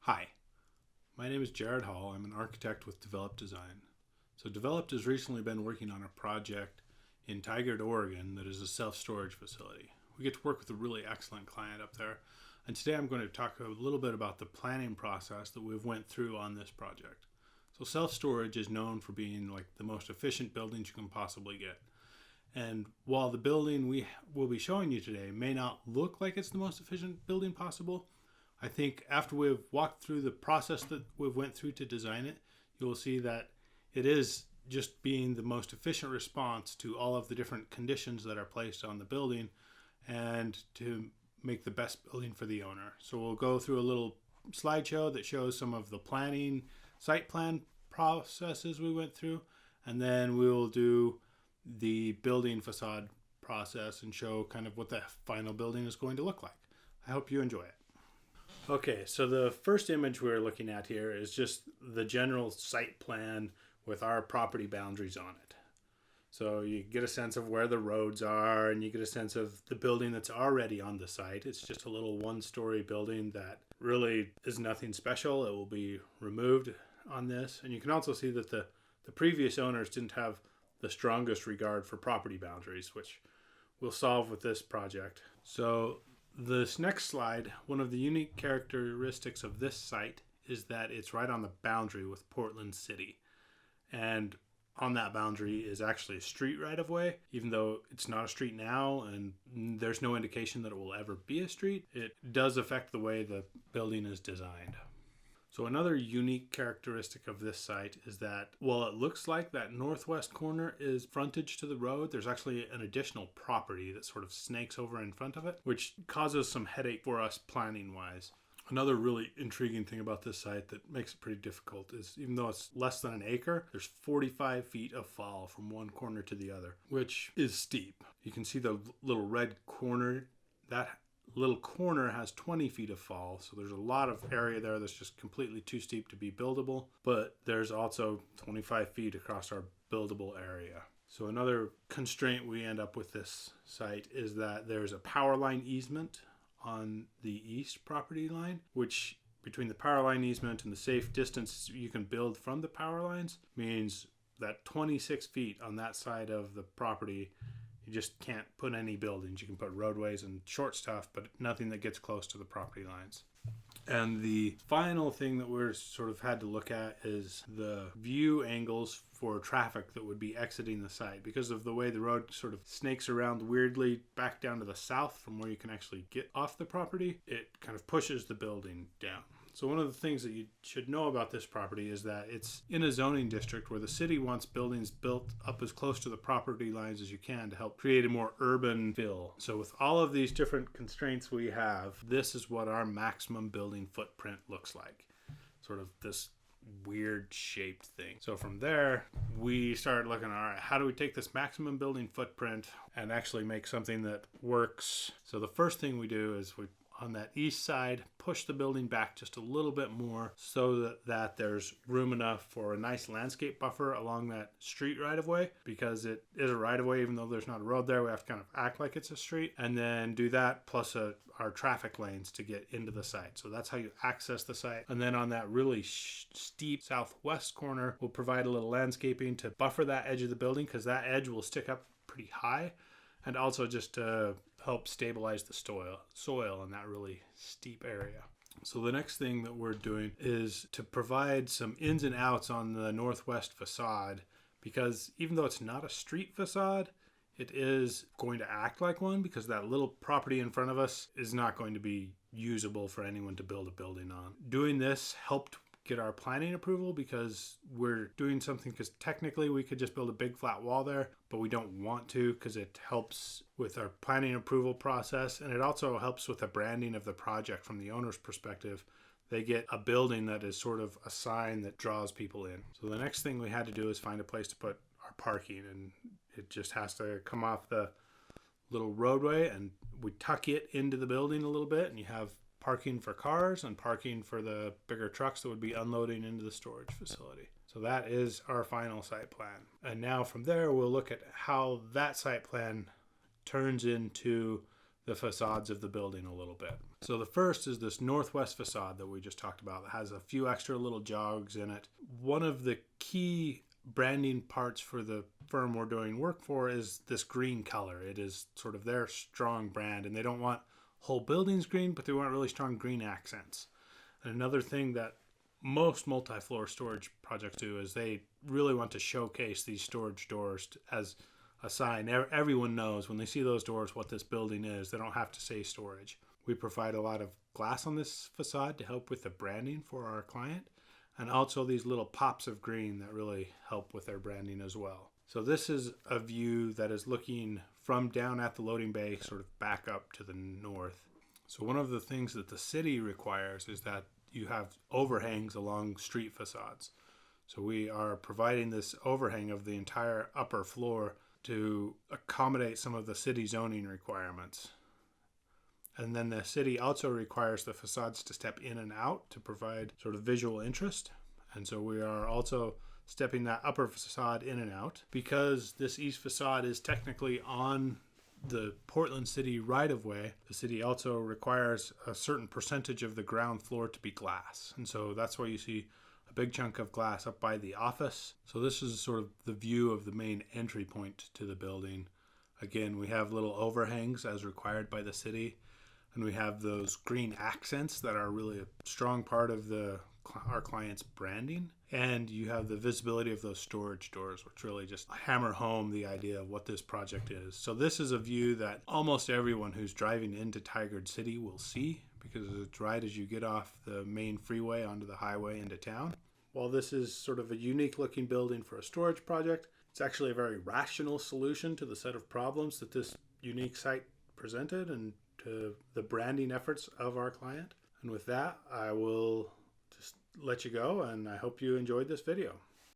Hi, my name is Jared Hall. I'm an architect with Developed Design. So Developed has recently been working on a project in Tigard, Oregon that is a self-storage facility. We get to work with a really excellent client up there. And today I'm going to talk a little bit about the planning process that we've went through on this project. So self-storage is known for being like the most efficient buildings you can possibly get. And while the building we will be showing you today may not look like it's the most efficient building possible, I think after we've walked through the process that we've went through to design it, you will see that it is just being the most efficient response to all of the different conditions that are placed on the building and to make the best building for the owner. So we'll go through a little slideshow that shows some of the planning, site plan processes we went through, and then we will do the building facade process and show kind of what the final building is going to look like. I hope you enjoy it. Okay, so the first image we're looking at here is just the general site plan with our property boundaries on it. So you get a sense of where the roads are and you get a sense of the building that's already on the site. It's just a little one-story building that really is nothing special. It will be removed on this. And you can also see that the previous owners didn't have the strongest regard for property boundaries, which we'll solve with this project. So this next slide, one of the unique characteristics of this site is that it's right on the boundary with Portland City. And on that boundary is actually a street right of way, even though it's not a street now and there's no indication that it will ever be a street. It does affect the way the building is designed. So another unique characteristic of this site is that while it looks like that northwest corner is frontage to the road, there's actually an additional property that sort of snakes over in front of it, which causes some headache for us planning wise. Another really intriguing thing about this site that makes it pretty difficult is even though it's less than an acre, there's 45 feet of fall from one corner to the other, which is steep. You can see the little red corner. That little corner has 20 feet of fall, so there's a lot of area there that's just completely too steep to be buildable, but there's also 25 feet across our buildable area. So another constraint we end up with this site is that there's a power line easement on the east property line, which between the power line easement and the safe distance you can build from the power lines means that 26 feet on that side of the property you just can't put any buildings. You can put roadways and short stuff, but nothing that gets close to the property lines. And the final thing that we're sort of had to look at is the view angles for traffic that would be exiting the site. Because of the way the road sort of snakes around weirdly back down to the south from where you can actually get off the property, it kind of pushes the building down. So one of the things that you should know about this property is that it's in a zoning district where the city wants buildings built up as close to the property lines as you can to help create a more urban feel. So with all of these different constraints we have, this is what our maximum building footprint looks like. Sort of this weird shaped thing. So from there, we started looking, all right, how do we take this maximum building footprint and actually make something that works? So the first thing we do is we on that east side, push the building back just a little bit more so that there's room enough for a nice landscape buffer along that street right of way, because it is a right of way even though there's not a road there. We have to kind of act like it's a street, and then do that plus our traffic lanes to get into the site. So that's how you access the site. And then on that really steep southwest corner, we'll provide a little landscaping to buffer that edge of the building, because that edge will stick up pretty high, and also just to help stabilize the soil in that really steep area. So the next thing that we're doing is to provide some ins and outs on the northwest facade, because even though it's not a street facade, it is going to act like one, because that little property in front of us is not going to be usable for anyone to build a building on. Doing this helped get our planning approval, because we're doing something, because technically we could just build a big flat wall there, but we don't want to, because it helps with our planning approval process, and it also helps with the branding of the project from the owner's perspective. They get a building that is sort of a sign that draws people in. So the next thing we had to do is find a place to put our parking, and it just has to come off the little roadway, and we tuck it into the building a little bit, and you have parking for cars and parking for the bigger trucks that would be unloading into the storage facility. So that is our final site plan. And now from there, we'll look at how that site plan turns into the facades of the building a little bit. So the first is this northwest facade that we just talked about that has a few extra little jogs in it. One of the key branding parts for the firm we're doing work for is this green color. It is sort of their strong brand, and they don't want whole buildings green, but they want really strong green accents. And another thing that most multi-floor storage projects do is they really want to showcase these storage doors as a sign. Everyone knows when they see those doors what this building is. They don't have to say storage. We provide a lot of glass on this facade to help with the branding for our client, and also these little pops of green that really help with their branding as well. So this is a view that is looking from down at the loading bay sort of back up to the north. So one of the things that the city requires is that you have overhangs along street facades. So we are providing this overhang of the entire upper floor to accommodate some of the city zoning requirements. And then the city also requires the facades to step in and out to provide sort of visual interest. And so we are also stepping that upper facade in and out. Because this east facade is technically on the Portland City right-of-way, the city also requires a certain percentage of the ground floor to be glass. And so that's why you see a big chunk of glass up by the office. So this is sort of the view of the main entry point to the building. Again, we have little overhangs as required by the city, and we have those green accents that are really a strong part of our client's branding. And you have the visibility of those storage doors, which really just hammer home the idea of what this project is. So this is a view that almost everyone who's driving into Tigard City will see, because it's right as you get off the main freeway onto the highway into town. While this is sort of a unique looking building for a storage project, it's actually a very rational solution to the set of problems that this unique site presented and to the branding efforts of our client. And with that, I will just let you go, and I hope you enjoyed this video.